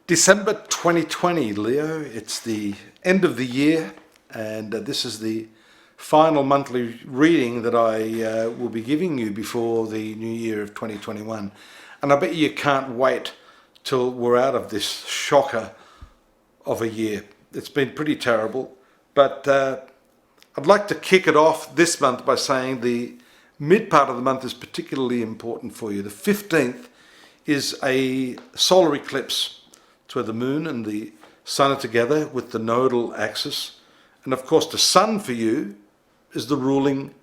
December 2020, Leo. It's the end of the year, and this is the final monthly reading that I will be giving you before the new year of 2021. And I bet you can't wait till we're out of this shocker of a year. It's been pretty terrible, but I'd like to kick it off this month by saying the mid part of the month is particularly important for you. The 15th is a solar eclipse. It's where the moon and the sun are together with the nodal axis. And of course, the sun for you is the ruling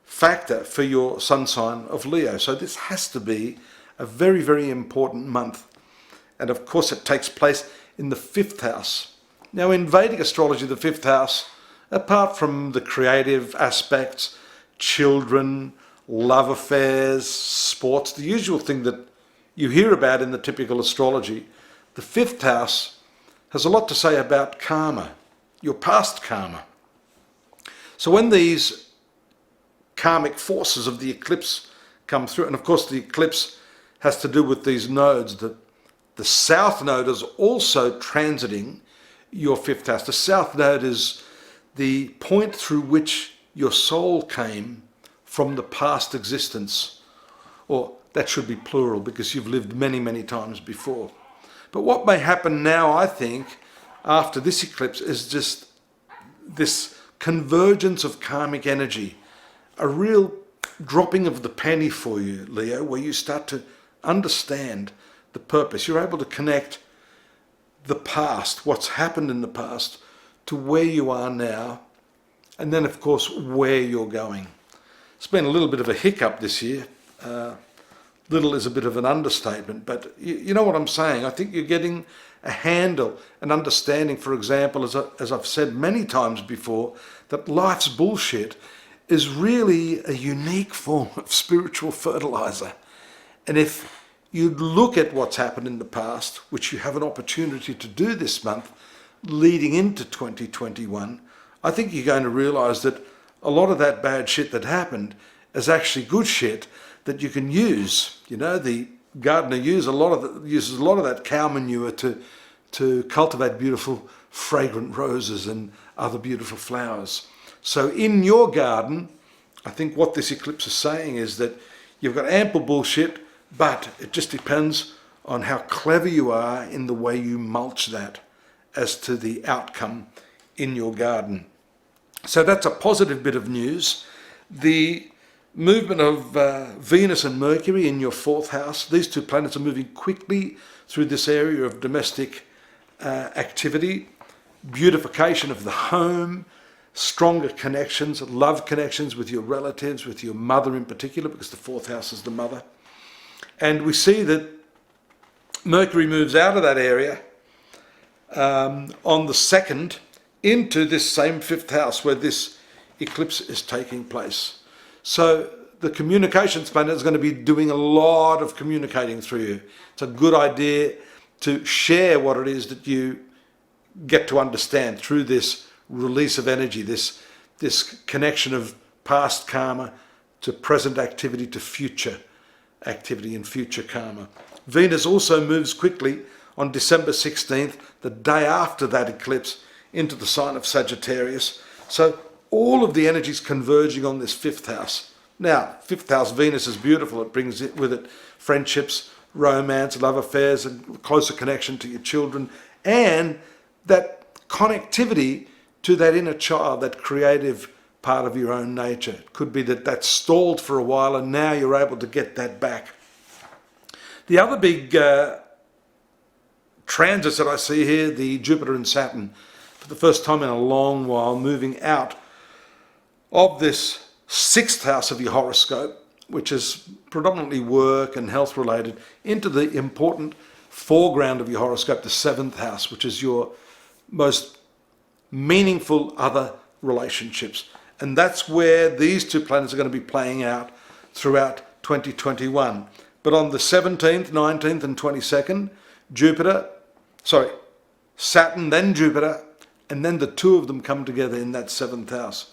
factor for your sun sign of Leo. So this has to be a very, very important month. And of course, it takes place in the 5th house. Now, in Vedic astrology, the 5th house, apart from the creative aspects, children, love affairs, sports, the usual thing that you hear about in the typical astrology, the 5th house has a lot to say about karma, your past karma. So when these karmic forces of the eclipse come through, and of course the eclipse has to do with these nodes, the south node is also transiting your 5th house. The south node is the point through which your soul came from the past existence, or that should be plural because you've lived many, many times before. But what may happen now, I think, after this eclipse is just this convergence of karmic energy, a real dropping of the penny for you, Leo, where you start to understand the purpose. You're able to connect the past, what's happened in the past, to where you are now, and then, of course, where you're going. It's been a little bit of a hiccup this year. Little is a bit of an understatement, but you know what I'm saying. I think you're getting a handle, an understanding, for example, as I've said many times before, that life's bullshit is really a unique form of spiritual fertilizer. And if you look at what's happened in the past, which you have an opportunity to do this month, leading into 2021, I think you're going to realize that a lot of that bad shit that happened is actually good shit that you can use. You know, the gardener uses a lot of that cow manure to cultivate beautiful fragrant roses and other beautiful flowers. So in your garden, I think what this eclipse is saying is that you've got ample bullshit, but it just depends on how clever you are in the way you mulch that as to the outcome in your garden. So that's a positive bit of news. The movement of Venus and Mercury in your 4th house, these two planets are moving quickly through this area of domestic activity, beautification of the home, stronger connections, love connections with your relatives, with your mother in particular, because the 4th house is the mother. And we see that Mercury moves out of that area on the 2nd into this same 5th house where this eclipse is taking place. So the communications planet is going to be doing a lot of communicating through you. It's a good idea to share what it is that you get to understand through this release of energy, this connection of past karma to present activity to future activity and future karma. Venus also moves quickly on December 16th, the day after that eclipse, into the sign of Sagittarius. So all of the energies converging on this 5th house. Now, 5th house Venus is beautiful. It brings with it friendships, romance, love affairs, and closer connection to your children, and that connectivity to that inner child, that creative part of your own nature. It could be that that's stalled for a while and now you're able to get that back. The other big transits that I see here, the Jupiter and Saturn, for the first time in a long while, moving out of this 6th house of your horoscope, which is predominantly work and health related, into the important foreground of your horoscope, the 7th house, which is your most meaningful other relationships. And that's where these two planets are going to be playing out throughout 2021. But on the 17th, 19th and 22nd, Saturn, then Jupiter, and then the two of them come together in that 7th house.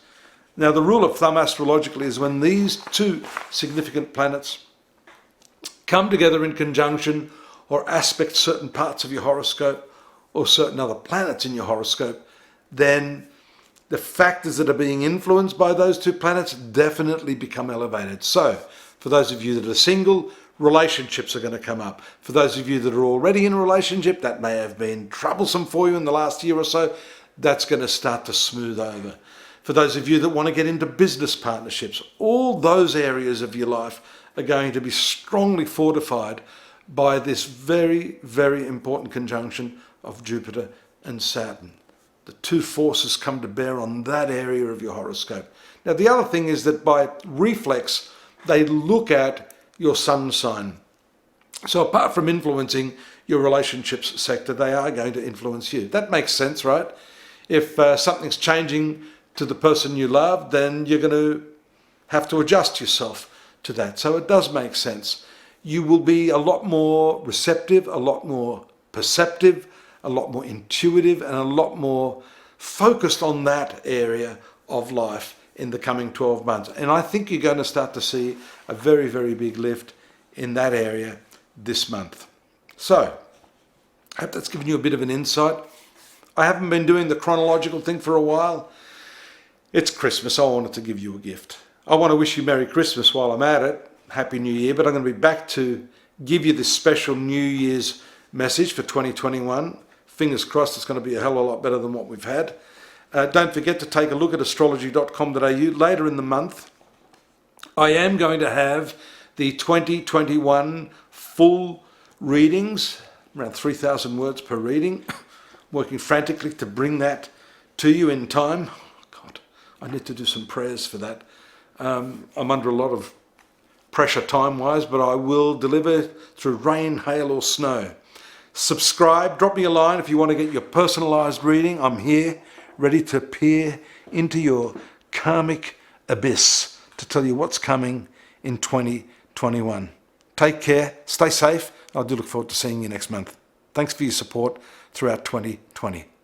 Now, the rule of thumb astrologically is when these two significant planets come together in conjunction or aspect certain parts of your horoscope or certain other planets in your horoscope, then the factors that are being influenced by those two planets definitely become elevated. So, for those of you that are single, relationships are going to come up. For those of you that are already in a relationship, that may have been troublesome for you in the last year or so, that's going to start to smooth over. For those of you that want to get into business partnerships, all those areas of your life are going to be strongly fortified by this very, very important conjunction of Jupiter and Saturn. The two forces come to bear on that area of your horoscope. Now, the other thing is that by reflex, they look at your sun sign. So apart from influencing your relationships sector, they are going to influence you. That makes sense, right? If something's changing to the person you love, then you're going to have to adjust yourself to that. So it does make sense. You will be a lot more receptive, a lot more perceptive, a lot more intuitive, and a lot more focused on that area of life in the coming 12 months. And I think you're going to start to see a very, very big lift in that area this month. So, I hope that's given you a bit of an insight. I haven't been doing the chronological thing for a while. It's Christmas. I wanted to give you a gift. I want to wish you Merry Christmas while I'm at it. Happy New Year. But I'm going to be back to give you this special New Year's message for 2021. Fingers crossed it's going to be a hell of a lot better than what we've had. Don't forget to take a look at astrology.com.au. Later in the month, I am going to have the 2021 full readings, around 3,000 words per reading, working frantically to bring that to you in time. God, I need to do some prayers for that. I'm under a lot of pressure time-wise, but I will deliver through rain, hail or snow. Subscribe, drop me a line if you want to get your personalised reading. I'm here, ready to peer into your karmic abyss to tell you what's coming in 2021. Take care, stay safe. I do look forward to seeing you next month. Thanks for your support throughout 2020.